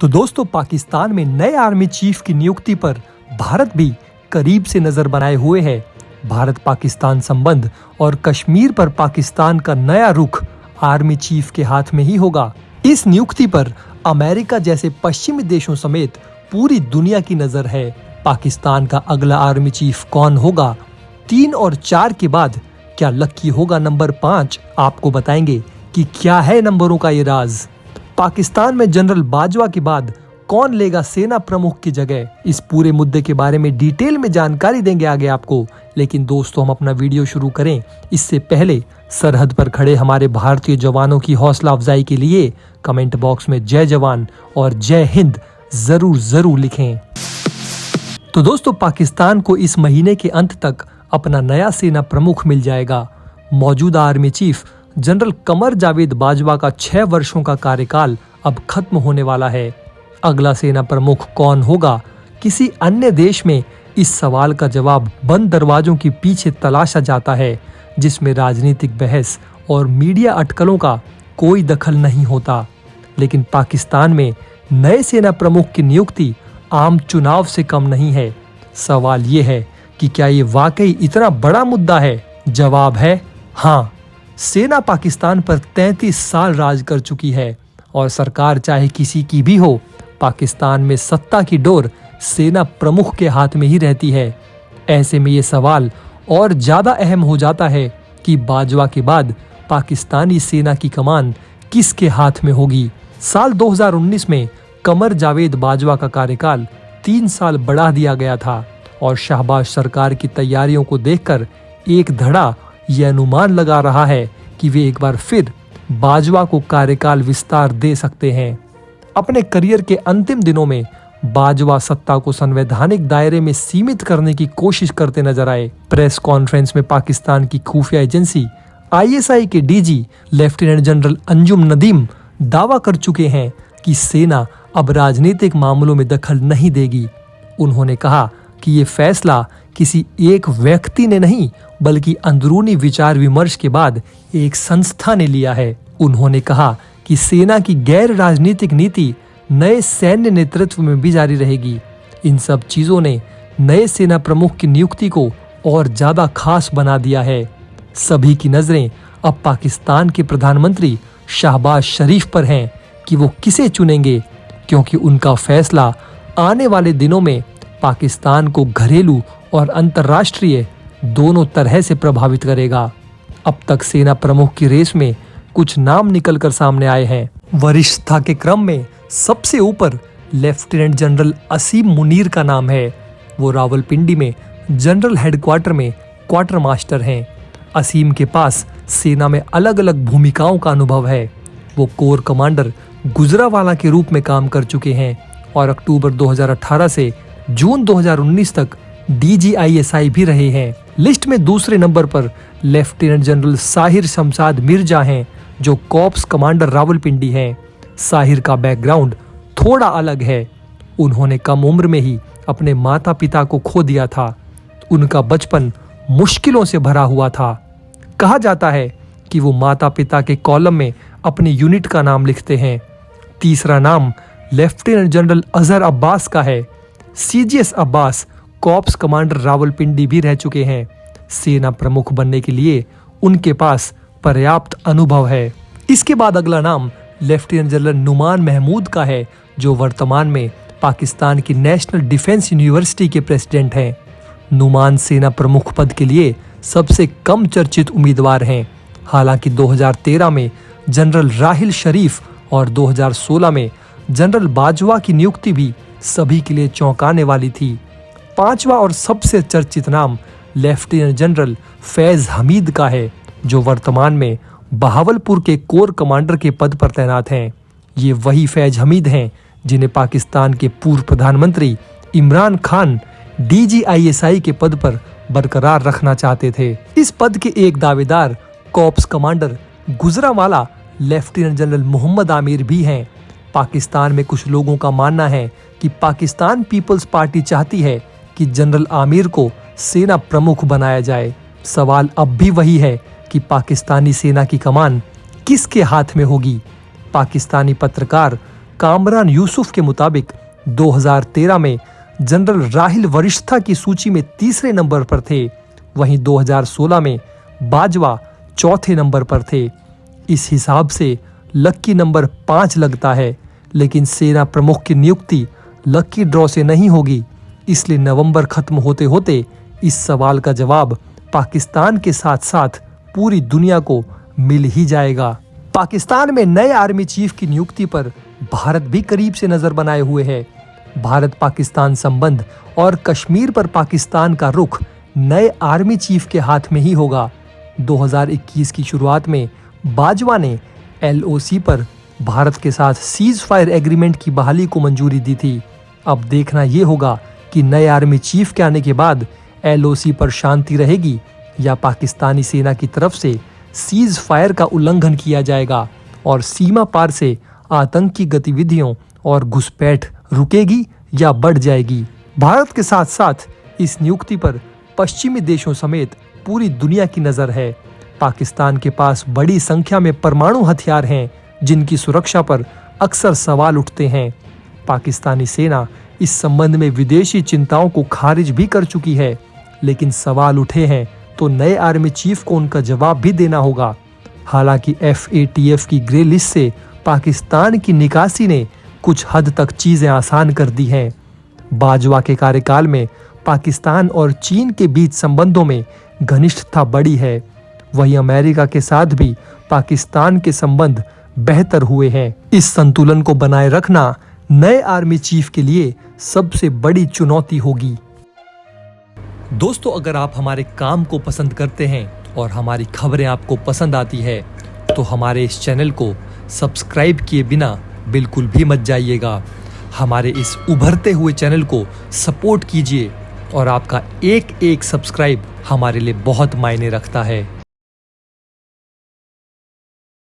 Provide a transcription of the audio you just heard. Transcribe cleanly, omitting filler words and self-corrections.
तो दोस्तों, पाकिस्तान में नए आर्मी चीफ की नियुक्ति पर भारत भी करीब से नजर बनाए हुए है। भारत पाकिस्तान संबंध और कश्मीर पर पाकिस्तान का नया रुख आर्मी चीफ के हाथ में ही होगा। इस नियुक्ति पर अमेरिका जैसे पश्चिमी देशों समेत पूरी दुनिया की नजर है। पाकिस्तान का अगला आर्मी चीफ कौन होगा? 3 और 4 के बाद क्या लक्की होगा नंबर 5? आपको बताएंगे कि क्या है नंबरों का ये राज। पाकिस्तान में जनरल बाजवा के बाद कौन लेगा सेना प्रमुख की जगह? इस पूरे मुद्दे के बारे में डिटेल में जानकारी देंगे आगे आपको। लेकिन दोस्तों, हम अपना वीडियो शुरू करें इससे पहले सरहद पर खड़े हमारे भारतीय जवानों की हौसला अफजाई के लिए कमेंट बॉक्स में जय जवान और जय हिंद जरूर लिखें। तो दोस्तों, पाकिस्तान को इस महीने के अंत तक अपना नया सेना प्रमुख मिल जाएगा। मौजूदा army chief general Qamar Javed Bajwa का 6 वर्षों का कार्यकाल अब खत्म होने वाला है। अगला सेना प्रमुख कौन होगा? किसी अन्य देश में इस सवाल का जवाब बंद दरवाजों के पीछे तलाशा जाता है, जिसमें राजनीतिक बहस और मीडिया अटकलों का कोई दखल नहीं होता। लेकिन पाकिस्तान में नए सेना प्रमुख की नियुक्ति आम चुनाव से कम नहीं है। सवाल ये है कि क्या ये वाकई इतना बड़ा मुद्दा है? जवाब है हाँ। सेना पाकिस्तान पर 33 साल राज कर चुकी है और सरकार चाहे किसी की भी हो, पाकिस्तान में सत्ता की डोर सेना प्रमुख के हाथ में ही रहती है। ऐसे में ये सवाल और ज्यादा अहम हो जाता है कि बाजवा के बाद पाकिस्तानी सेना की कमान किसके हाथ में होगी। साल 2019 में कमर जावेद बाजवा का कार्यकाल 3 साल बढ़ा दिया गया था और शहबाज सरकार की तैयारियों को देखकर एक धड़ा ये अनुमान लगा रहा है कि वे एक बार फिर बाजवा को कार्यकाल विस्तार दे सकते हैं। अपने करियर के अंतिम दिनों में बाजवा सत्ता को संवैधानिक दायरे में सीमित करने की कोशिश करते नजर आए। प्रेस कॉन्फ्रेंस में पाकिस्तान की खुफिया एजेंसी ISI के DG lieutenant general Anjum Nadeem दावा कर चुके हैं कि सेना अब राजनीतिक मामलों में दखल नहीं देगी। उन्होंने कहा कि ये फैसला किसी एक व्यक्ति ने नहीं, बल्कि अंदरूनी विचार विमर्श के बाद एक संस्था ने लिया है। उन्होंने कहा कि सेना की गैर राजनीतिक नीति नए सैन्य नेतृत्व में भी जारी रहेगी। इन सब चीजों ने नए सेना प्रमुख की नियुक्ति को और ज्यादा खास बना दिया है। सभी की नजरें अब पाकिस्तान के प्रधानमंत्री शहबाज शरीफ पर हैं कि वो किसे चुनेंगे, क्योंकि उनका फैसला आने वाले दिनों में पाकिस्तान को घरेलू और अंतर्राष्ट्रीय दोनों तरह से प्रभावित करेगा। अब तक सेना प्रमुख की रेस में कुछ नाम निकलकर सामने आए हैं। वरिष्ठता के क्रम में सबसे ऊपर लेफ्टिनेंट जनरल असीम मुनीर का नाम है। वो रावलपिंडी में जनरल हेडक्वार्टर में क्वार्टर मास्टर हैं। असीम के पास सेना में अलग अलग भूमिकाओं का अनुभव है। वो कोर कमांडर गुजरावाला के रूप में काम कर चुके हैं और अक्टूबर 2018 से जून 2019 तक DG ISI भी रहे हैं। लिस्ट में दूसरे नंबर पर लेफ्टिनेंट जनरल साहिर शमशाद मिर्जा हैं, जो कॉर्प्स कमांडर रावलपिंडी हैं। साहिर का बैकग्राउंड थोड़ा अलग है। उन्होंने कम उम्र में ही अपने माता पिता को खो दिया था। उनका बचपन मुश्किलों से भरा हुआ था। कहा जाता है कि वो माता पिता के कॉलम में अपनी यूनिट का नाम लिखते हैं। तीसरा नाम लेफ्टिनेंट जनरल अजहर अब्बास का है। CGS Abbas corps commander Rawalpindi भी रह चुके हैं। सेना प्रमुख बनने के लिए उनके पास पर्याप्त अनुभव है। इसके बाद अगला नाम लेफ्टिनेंट जनरल नुमान महमूद का है, जो वर्तमान में पाकिस्तान की नेशनल डिफेंस यूनिवर्सिटी के प्रेसिडेंट हैं। नुमान सेना प्रमुख पद के लिए सबसे कम चर्चित उम्मीदवार हैं। हालांकि 2013 में जनरल राहिल शरीफ और 2016 में जनरल बाजवा की नियुक्ति भी सभी के लिए चौंकाने वाली थी। 5वां और सबसे चर्चित नाम लेफ्टिनेंट जनरल फैज हमीद का है, जो वर्तमान में बहावलपुर के कोर कमांडर के पद पर तैनात हैं। ये वही फैज हमीद हैं जिन्हें पाकिस्तान के पूर्व प्रधानमंत्री इमरान खान DG ISI के पद पर बरकरार रखना चाहते थे। इस पद के एक दावेदार corps commander Gujranwala lieutenant general Mohammad Amir भी हैं। पाकिस्तान में कुछ लोगों का मानना है कि पाकिस्तान पीपल्स पार्टी चाहती है कि जनरल आमिर को सेना प्रमुख बनाया जाए। सवाल अब भी वही है कि पाकिस्तानी सेना की कमान किसके हाथ में होगी। पाकिस्तानी पत्रकार कामरान यूसुफ के मुताबिक 2013 में जनरल राहिल वरिष्ठा की सूची में तीसरे नंबर पर थे। वहीं 2016 में बाजवा चौथे नंबर पर थे। इस हिसाब से लक्की नंबर 5 लगता है, लेकिन सेना प्रमुख की नियुक्ति लक्की ड्रॉ से नहीं होगी। इसलिए नवंबर खत्म होते होते इस सवाल का जवाब पाकिस्तान के साथ साथ पूरी दुनिया को मिल ही जाएगा। पाकिस्तान में नए आर्मी चीफ की नियुक्ति पर भारत भी करीब से नजर बनाए हुए है। भारत पाकिस्तान संबंध और कश्मीर पर पाकिस्तान का रुख नए आर्मी चीफ के हाथ में ही होगा। 2021 की शुरुआत में बाजवा ने LOC पर भारत के साथ सीज फायर एग्रीमेंट की बहाली को मंजूरी दी थी। अब देखना ये होगा कि नए आर्मी चीफ के आने के बाद LOC पर शांति रहेगी या पाकिस्तानी सेना की तरफ से सीज फायर का उल्लंघन किया जाएगा और सीमा पार से आतंकी गतिविधियों और घुसपैठ रुकेगी या बढ़ जाएगी। भारत के साथ साथ इस नियुक्ति पर पश्चिमी देशों समेत पूरी दुनिया की नजर है। पाकिस्तान के पास बड़ी संख्या में परमाणु हथियार हैं, जिनकी सुरक्षा पर अक्सर सवाल उठते हैं। पाकिस्तानी सेना इस संबंध में विदेशी चिंताओं को खारिज भी कर चुकी है, लेकिन सवाल उठे हैं तो नए आर्मी चीफ को उनका जवाब भी देना होगा। हालांकि FATF की ग्रे लिस्ट से पाकिस्तान की निकासी ने कुछ हद तक चीजें आसान कर दी हैं। बाजवा के कार्यकाल में पाकिस्तान और चीन के बीच संबंधों में घनिष्ठता बढ़ी है। वहीं अमेरिका के साथ भी पाकिस्तान के संबंध बेहतर हुए हैं। इस संतुलन को बनाए रखना नए आर्मी चीफ के लिए सबसे बड़ी चुनौती होगी। दोस्तों, अगर आप हमारे काम को पसंद करते हैं और हमारी खबरें आपको पसंद आती है तो हमारे इस चैनल को सब्सक्राइब किए बिना बिल्कुल भी मत जाइएगा। हमारे इस उभरते हुए चैनल को सपोर्ट कीजिए और आपका एक एक सब्सक्राइब हमारे लिए बहुत मायने रखता है।